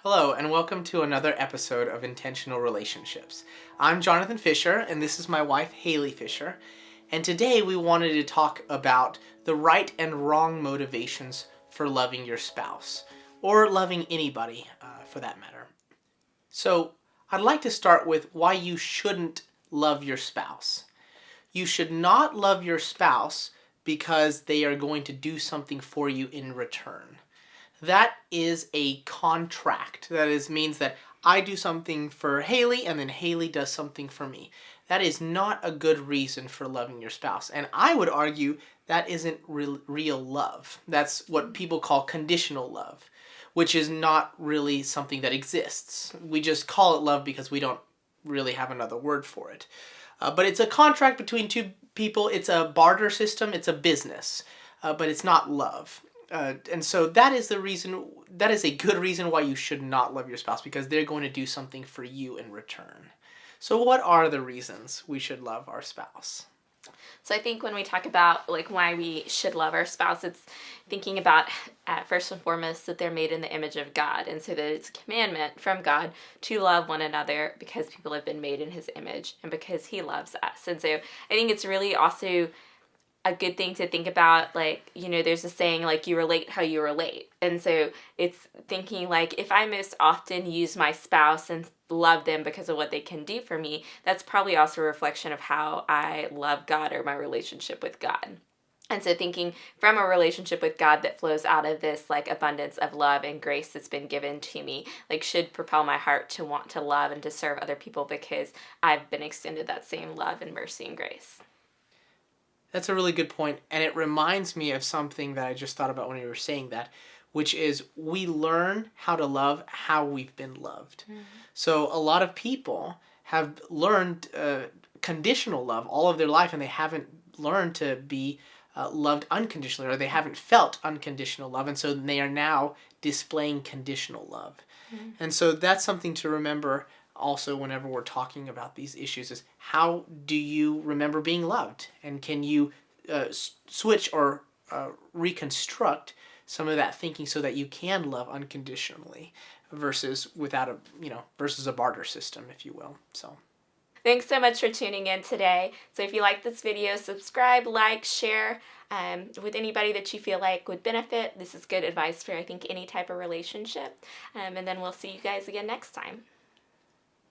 Hello, and welcome to another episode of Intentional Relationships. I'm Jonathan Fisher, and this is my wife, Haley Fisher. And today we wanted to talk about the right and wrong motivations for loving your spouse, or loving anybody for that matter. So, I'd like to start with why you shouldn't love your spouse. You should not love your spouse because they are going to do something for you in return. That is a contract. Means that I do something for Haley and then Haley does something for me. That is not a good reason for loving your spouse. And I would argue that isn't real love. That's what people call conditional love, which is not really something that exists. We just call it love because we don't really have another word for it. But it's a contract between two people. It's a barter system. It's a business. But it's not love. And so that is a good reason why you should not love your spouse, because they're going to do something for you in return. So what are the reasons we should love our spouse? So I think when we talk about why we should love our spouse, it's thinking about first and foremost that they're made in the image of God, and so that it's a commandment from God to love one another because people have been made in His image and because He loves us. And so I think it's really also a good thing to think about, there's a saying, you relate how you relate. And so it's thinking if I most often use my spouse and love them because of what they can do for me, that's probably also a reflection of how I love God or my relationship with God. And so thinking from a relationship with God that flows out of this abundance of love and grace that's been given to me, should propel my heart to want to love and to serve other people because I've been extended that same love and mercy and grace. That's a really good point, and it reminds me of something that I just thought about when you were saying that, which is we learn how to love how we've been loved. Mm-hmm. So a lot of people have learned conditional love all of their life, and they haven't learned to be loved unconditionally, or they haven't felt unconditional love, and so they are now displaying conditional love. Mm-hmm. And so that's something to remember also whenever we're talking about these issues, is how do you remember being loved, and can you switch or reconstruct some of that thinking so that you can love unconditionally versus versus a barter system, if you will. So thanks so much for tuning in today. So if you like this video, subscribe, like, share with anybody that you feel like would benefit. This is good advice for, I think, any type of relationship. And then we'll see you guys again next time.